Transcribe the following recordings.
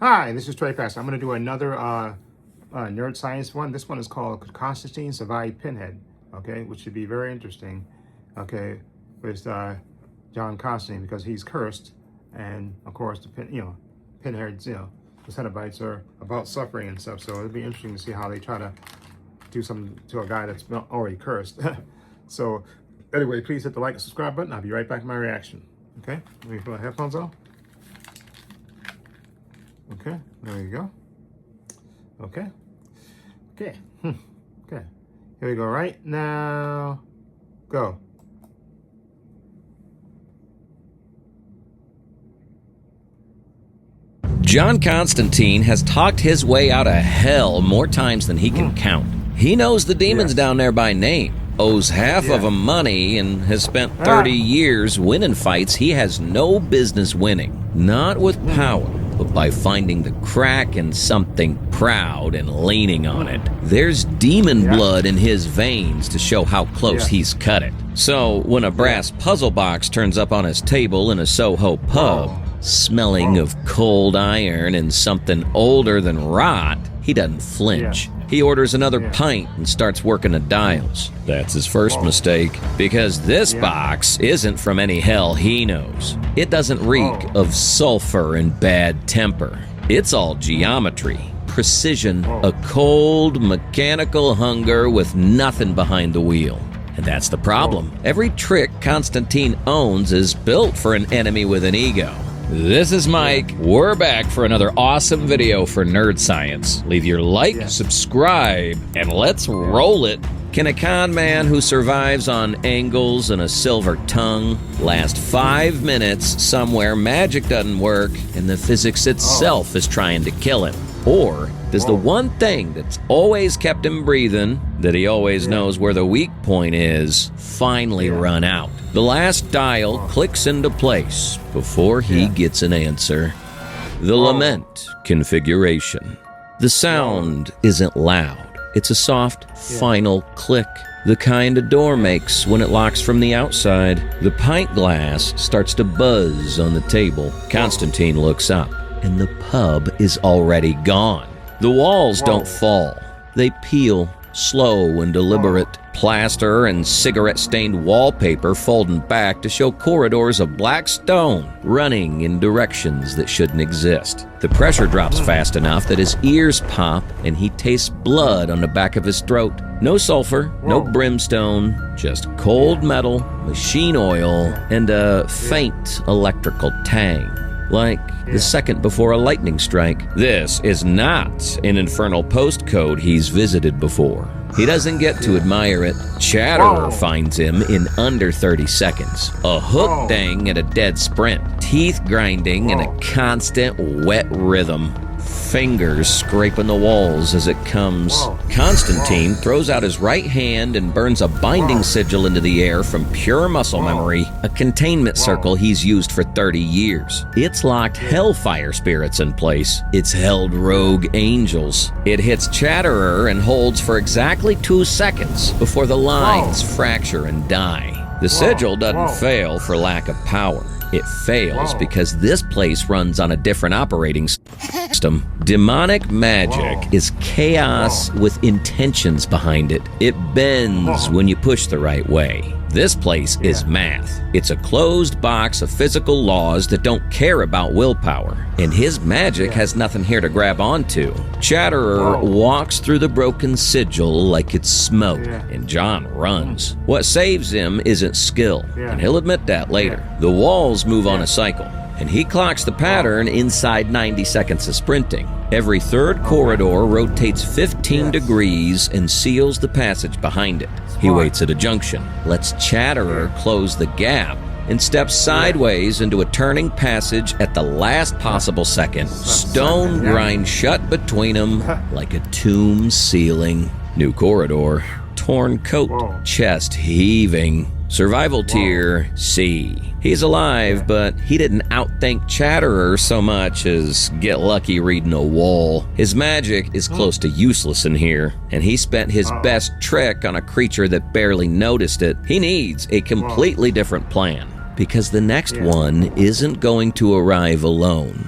Hi, this is Trey Fast. I'm going to do another nerd science one. This one is called Constantine Survived Pinhead, okay, which should be very interesting, okay, with John Constantine, because he's cursed, and of course the Pinheads, the Cenobites are about suffering and stuff. So it'll be interesting to see how they try to do something to a guy that's already cursed. So anyway, please hit the like and subscribe button. I'll be right back with my reaction. Okay, let me put my headphones on. Okay, there you go. Okay. Okay. Okay. Here we go. Right now. Go. John Constantine has talked his way out of hell more times than he can count. He knows the demons down there by name, owes half of them money, and has spent 30 years winning fights he has no business winning. Not with power, but by finding the crack in something proud and leaning on it. There's demon blood in his veins to show how close he's cut it. So when a brass puzzle box turns up on his table in a Soho pub, smelling of cold iron and something older than rot, he doesn't flinch. He orders another pint and starts working the dials. That's his first mistake, because this box isn't from any hell he knows. It doesn't reek of sulfur and bad temper. It's all geometry, precision, a cold, mechanical hunger with nothing behind the wheel. And that's the problem. Every trick Constantine owns is built for an enemy with an ego. This is Mike. We're back for another awesome video for NerdScience. Leave your like, subscribe, and let's roll it. Can a con man who survives on angles and a silver tongue last 5 minutes somewhere magic doesn't work and the physics itself is trying to kill him? Or does the one thing that's always kept him breathing, that he always knows where the weak point is, finally run out? The last dial clicks into place before he gets an answer. The lament configuration. The sound isn't loud. It's a soft, final click. The kind a door makes when it locks from the outside. The pint glass starts to buzz on the table. Constantine looks up, and the pub is already gone. The walls don't fall. They peel, slow and deliberate. Plaster and cigarette-stained wallpaper folding back to show corridors of black stone running in directions that shouldn't exist. The pressure drops fast enough that his ears pop and he tastes blood on the back of his throat. No sulfur, no brimstone, just cold metal, machine oil, and a faint electrical tang. Like the second before a lightning strike. This is not an infernal postcode he's visited before. He doesn't get to admire it. Chatterer finds him in under 30 seconds. A hook dang at a dead sprint. Teeth grinding in a constant wet rhythm. Fingers scraping the walls as it comes. Constantine throws out his right hand and burns a binding sigil into the air from pure muscle memory, a containment circle he's used for 30 years. It's locked hellfire spirits in place. It's held rogue angels. It hits Chatterer and holds for exactly 2 seconds before the lines fracture and die. The sigil doesn't fail for lack of power. It fails because this place runs on a different operating system. Demonic magic is chaos with intentions behind it. It bends when you push the right way. This place is math. It's a closed box of physical laws that don't care about willpower. And his magic has nothing here to grab onto. Chatterer walks through the broken sigil like it's smoke, and John runs. What saves him isn't skill, and he'll admit that later. The walls move on a cycle, and he clocks the pattern inside 90 seconds of sprinting. Every third corridor rotates 15 degrees and seals the passage behind it. He waits at a junction, lets Chatterer close the gap, and steps sideways into a turning passage at the last possible second. Stone grinds shut between them like a tomb ceiling. New corridor, torn coat, chest heaving. Survival tier C. He's alive, but he didn't outthink Chatterer so much as get lucky reading a wall. His magic is close to useless in here, and he spent his best trick on a creature that barely noticed it. He needs a completely different plan, because the next one isn't going to arrive alone.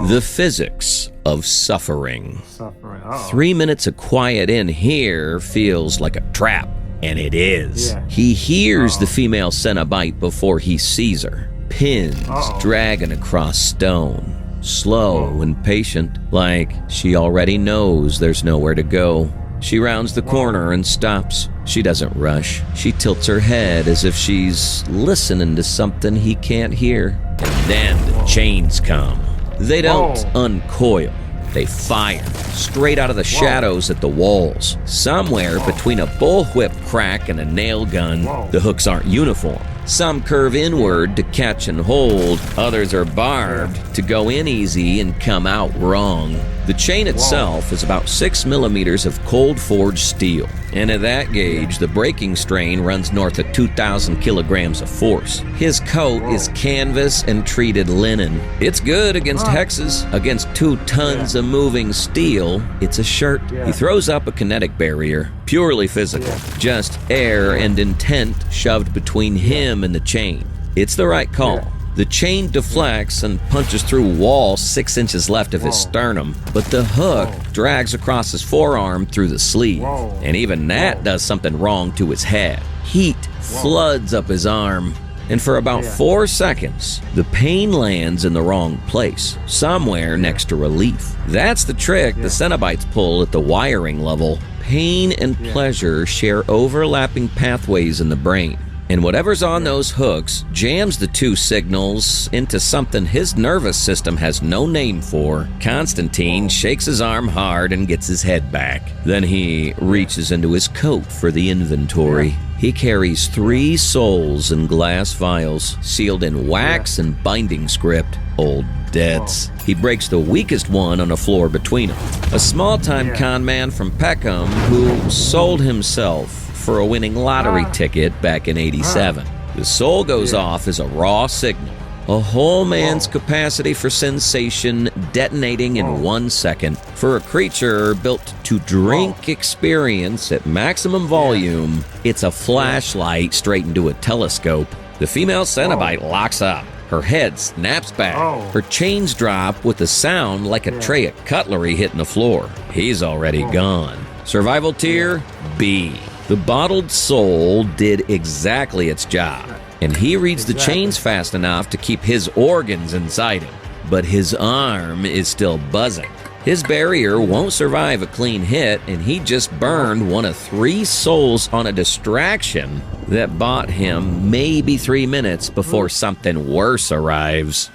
The physics of suffering. Suffering. 3 minutes of quiet in here feels like a trap, and it is. Yeah. He hears the female Cenobite before he sees her. Pins dragging across stone. Slow and patient, like she already knows there's nowhere to go. She rounds the corner and stops. She doesn't rush. She tilts her head as if she's listening to something he can't hear. And then the chains come. They don't uncoil. They fire straight out of the shadows at the walls. Somewhere between a bullwhip crack and a nail gun, the hooks aren't uniform. Some curve inward to catch and hold. Others are barbed to go in easy and come out wrong. The chain itself is about 6 millimeters of cold forged steel. And at that gauge, the breaking strain runs north of 2,000 kilograms of force. His coat is canvas and treated linen. It's good against hexes. Against 2 tons of moving steel, it's a shirt. He throws up a kinetic barrier, purely physical. Just air and intent shoved between him and the chain. It's the right call. The chain deflects and punches through wall 6 inches left of his sternum, but the hook drags across his forearm through the sleeve. And even that does something wrong to his head. Heat floods up his arm, and for about 4 seconds, the pain lands in the wrong place, somewhere next to relief. That's the trick the Cenobites pull at the wiring level. Pain and pleasure share overlapping pathways in the brain. And whatever's on those hooks jams the 2 signals into something his nervous system has no name for. Constantine shakes his arm hard and gets his head back. Then he reaches into his coat for the inventory. He carries 3 souls in glass vials, sealed in wax and binding script. Old debts. He breaks the weakest one on a floor between them. A small-time con man from Peckham who sold himself for a winning lottery ticket back in '87. The soul goes off as a raw signal. A whole man's capacity for sensation detonating in 1 second. For a creature built to drink experience at maximum volume, it's a flashlight straight into a telescope. The female Cenobite locks up. Her head snaps back. Her chains drop with a sound like a tray of cutlery hitting the floor. He's already gone. Survival tier B. The bottled soul did exactly its job, and he reads the chains fast enough to keep his organs inside him. But his arm is still buzzing. His barrier won't survive a clean hit, and he just burned one of 3 souls on a distraction that bought him maybe 3 minutes before something worse arrives.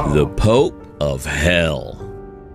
The Pope of Hell.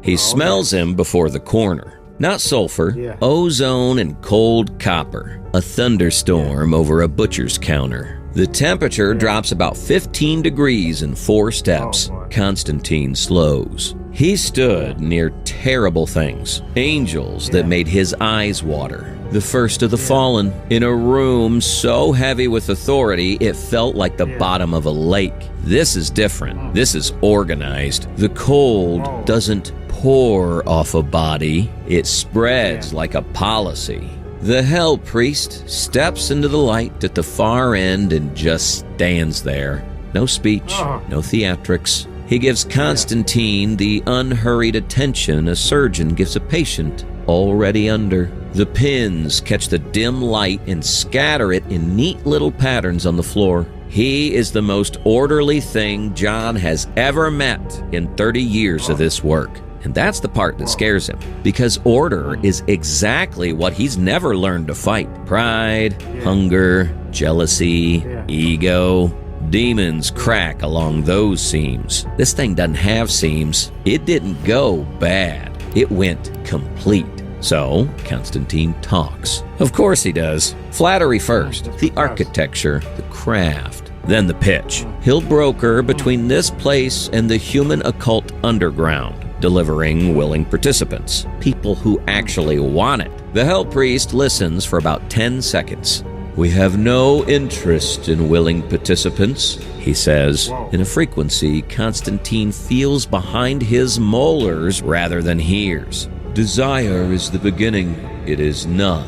He smells him before the corner. Not sulfur, ozone and cold copper. A thunderstorm over a butcher's counter. The temperature drops about 15 degrees in 4 steps. Constantine slows. He stood near terrible things. Angels that made his eyes water. The first of the fallen. In a room so heavy with authority, it felt like the bottom of a lake. This is different. This is organized. The cold doesn't pour off a body. It spreads like a policy. The Hell Priest steps into the light at the far end and just stands there. No speech, no theatrics. He gives Constantine the unhurried attention a surgeon gives a patient already under. The pins catch the dim light and scatter it in neat little patterns on the floor. He is the most orderly thing John has ever met in 30 years of this work. And that's the part that scares him, because order is exactly what he's never learned to fight. Pride, hunger, jealousy, ego. Demons crack along those seams. This thing doesn't have seams. It didn't go bad. It went complete. So, Constantine talks. Of course he does. Flattery first, the architecture, the craft, then the pitch. He'll broker between this place and the human occult underground, delivering willing participants, people who actually want it. The Hell Priest listens for about 10 seconds. "We have no interest in willing participants," he says, in a frequency Constantine feels behind his molars rather than hears. "Desire is the beginning. It is not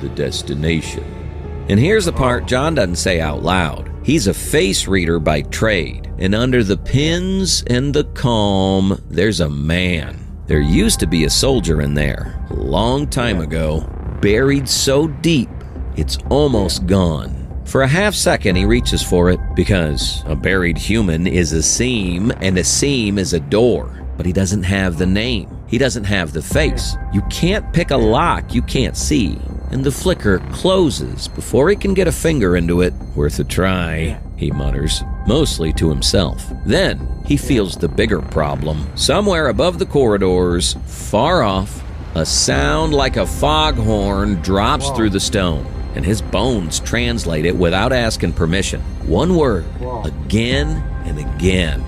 the destination." And here's the part John doesn't say out loud. He's a face reader by trade. and under the pins and the calm, there's a man. There used to be a soldier in there, a long time ago, buried so deep, it's almost gone. For a half second, he reaches for it, because a buried human is a seam, and a seam is a door. But he doesn't have the name. He doesn't have the face. You can't pick a lock you can't see. And the flicker closes before he can get a finger into it. Worth a try, he mutters, mostly to himself. Then he feels the bigger problem. Somewhere above the corridors, far off, a sound like a foghorn drops through the stone, and his bones translate it without asking permission. One word, again and again.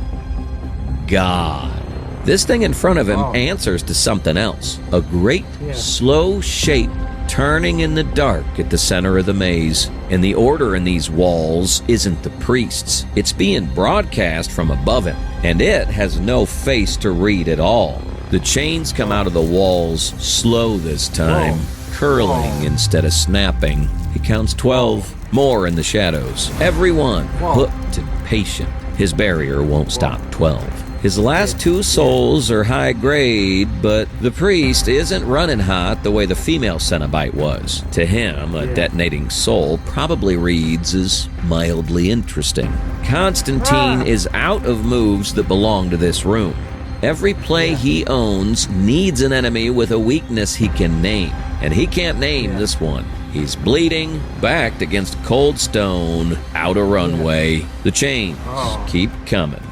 God. This thing in front of him answers to something else. A great, slow shape turning in the dark at the center of the maze. And the order in these walls isn't the priest's. It's being broadcast from above him. And it has no face to read at all. The chains come out of the walls, slow this time, curling instead of snapping. He counts 12, more in the shadows. Everyone hooked and patient. His barrier won't stop 12. His last 2 souls are high grade, but the priest isn't running hot the way the female Cenobite was. To him, a detonating soul probably reads as mildly interesting. Constantine is out of moves that belong to this room. Every play he owns needs an enemy with a weakness he can name, and he can't name this one. He's bleeding, backed against cold stone, out a runway. The chains keep coming.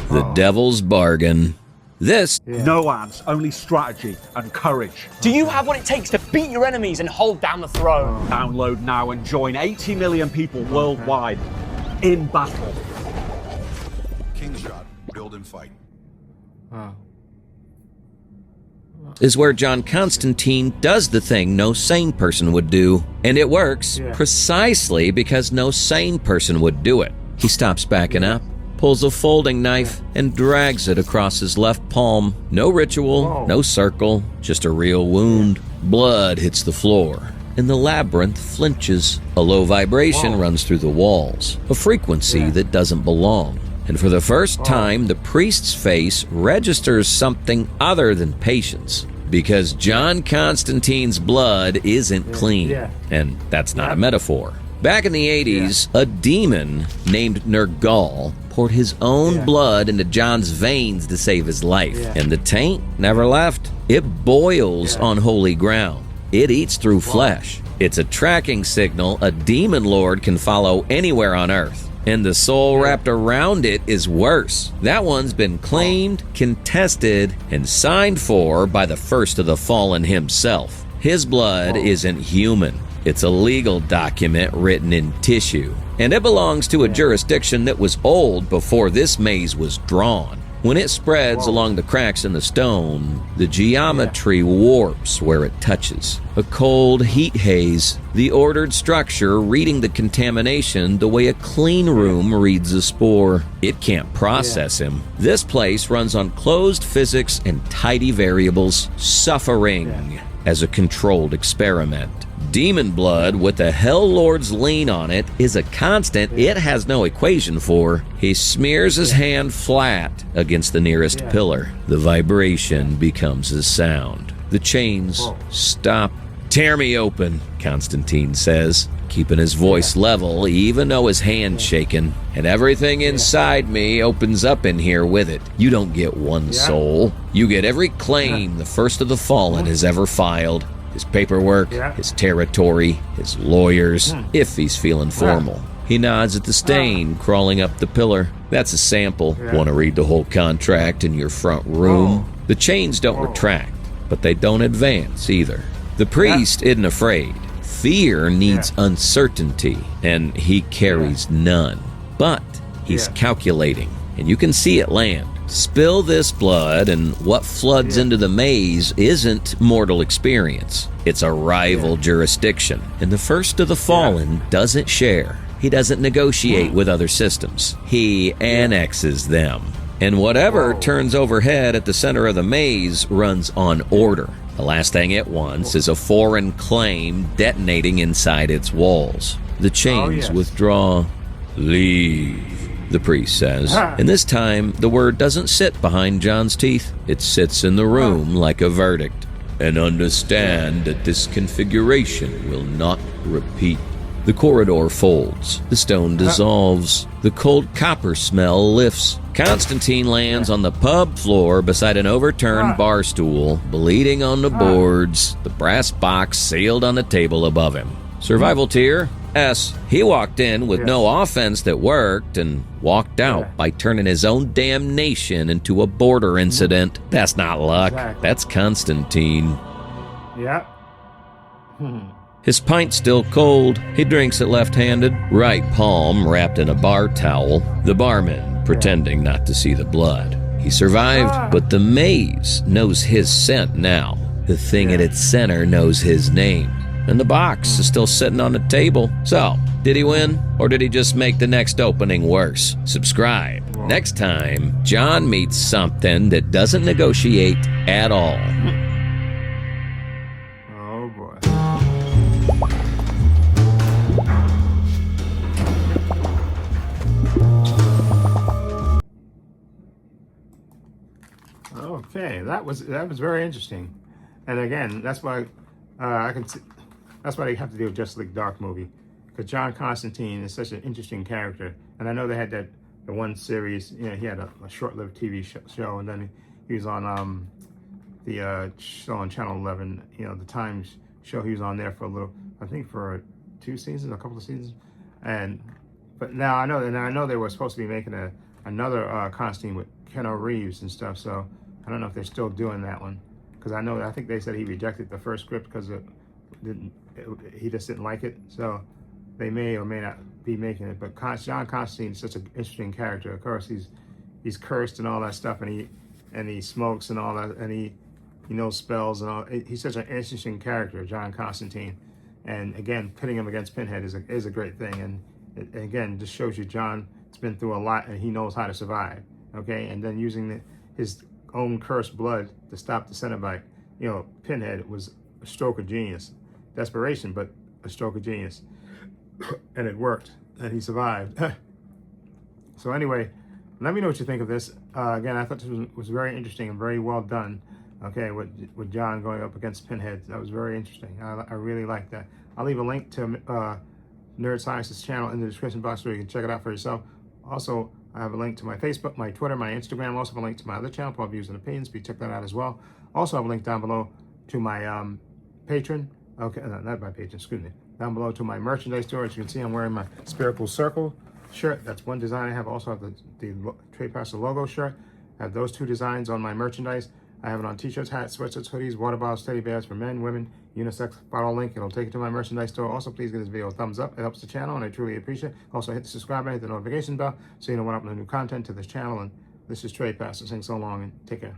The devil's bargain. This. No ads, only strategy and courage. Do you have what it takes to beat your enemies and hold down the throne? Download now and join 80 million people worldwide in battle. King shot, build and fight. Is where John Constantine does the thing no sane person would do. And it works precisely because no sane person would do it. He stops backing up, pulls a folding knife, and drags it across his left palm. No ritual, no circle, just a real wound. Blood hits the floor, and the labyrinth flinches. A low vibration runs through the walls, a frequency that doesn't belong. And for the first time, the priest's face registers something other than patience. Because John Constantine's blood isn't clean. And that's not a metaphor. Back in the 80s, a demon named Nergal poured his own blood into John's veins to save his life. And the taint never left. It boils on holy ground. It eats through flesh. It's a tracking signal a demon lord can follow anywhere on Earth. And the soul wrapped around it is worse. That one's been claimed, contested, and signed for by the first of the fallen himself. His blood isn't human. It's a legal document written in tissue. And it belongs to a jurisdiction that was old before this maze was drawn. When it spreads along the cracks in the stone, the geometry warps where it touches. A cold heat haze, the ordered structure reading the contamination the way a clean room reads a spore. It can't process him. This place runs on closed physics and tidy variables, suffering as a controlled experiment. Demon blood with the Hell Lord's lean on it is a constant it has no equation for. He smears his hand flat against the nearest pillar. The vibration becomes a sound. The chains stop. "Tear me open," Constantine says, keeping his voice level even though his hand's shaking. "And everything inside me opens up in here with it. You don't get one soul. You get every claim the first of the fallen has ever filed. His paperwork, his territory, his lawyers, if he's feeling formal." He nods at the stain crawling up the pillar. "That's a sample. Want to read the whole contract in your front room?" The chains don't retract, but they don't advance either. The priest isn't afraid. Fear needs uncertainty, and he carries none. But he's calculating, and you can see it land. Spill this blood, and what floods into the maze isn't mortal experience. It's a rival jurisdiction, and the first of the fallen doesn't share. He doesn't negotiate with other systems. He annexes them. And whatever turns overhead at the center of the maze runs on order. The last thing it wants is a foreign claim detonating inside its walls. The chains withdraw. "Leave," the priest says. And this time, the word doesn't sit behind John's teeth. It sits in the room like a verdict. And understand that this configuration will not repeat. The corridor folds. The stone dissolves. The cold copper smell lifts. Constantine lands on the pub floor beside an overturned bar stool, bleeding on the boards, the brass box sealed on the table above him. Survival tier, S. He walked in with no offense that worked and walked out by turning his own damnation into a border incident. That's not luck. That's Constantine. Yeah. His pint's still cold. He drinks it left-handed, right palm wrapped in a bar towel, the barman pretending not to see the blood. He survived, but the maze knows his scent now. The thing at its center knows his name. And the box is still sitting on the table. So, did he win, or did he just make the next opening worse? Subscribe. Next time, John meets something that doesn't negotiate at all. Oh boy. Okay, that was very interesting, and again, that's why I can see, that's why they have to do a Justice League Dark movie, because John Constantine is such an interesting character, and I know they had the one series, you know, he had a short-lived TV show, and then he was on the show on Channel 11, you know, the Times show. He was on there for a little, I think for 2 seasons, a couple of seasons, but now I know they were supposed to be making another Constantine with Keanu Reeves and stuff, so I don't know if they're still doing that one, because I think they said he rejected the first script because he just didn't like it, so they may or may not be making it. But John Constantine is such an interesting character. Of course, he's cursed and all that stuff, and he smokes and all that, and he knows spells and all. He's such an interesting character, John Constantine. And again, pitting him against Pinhead is a great thing. And it, again, just shows you John's been through a lot, and he knows how to survive. Okay, and then using his own cursed blood to stop the Cenobite. You know, Pinhead was a stroke of genius. Desperation, but a stroke of genius. And it worked, and he survived. So anyway, let me know what you think of this. Again, I thought this was very interesting and very well done. Okay, with John going up against Pinhead. That was very interesting. I really like that. I'll leave a link to NerdScience's channel in the description box where you can check it out for yourself. Also, I have a link to my Facebook, my Twitter, my Instagram. Also have a link to my other channel, Pub Views and Opinions. Please check that out as well. Also have a link down below to my Patreon. Okay, not my Patreon, excuse me. Down below to my merchandise store. As you can see, I'm wearing my Spherical Circle shirt. That's one design I have. Also have the Trade Pastor logo shirt. I have those 2 designs on my merchandise. I have it on t-shirts, hats, sweatshirts, hoodies, water bottles, teddy bears for men, women, unisex. Follow link. It'll take you to my merchandise store. Also, please give this video a thumbs up. It helps the channel, and I truly appreciate it. Also, hit the subscribe button, hit the notification bell, so you know when I upload new content to this channel. And this is Trade Pastor saying so long, and take care.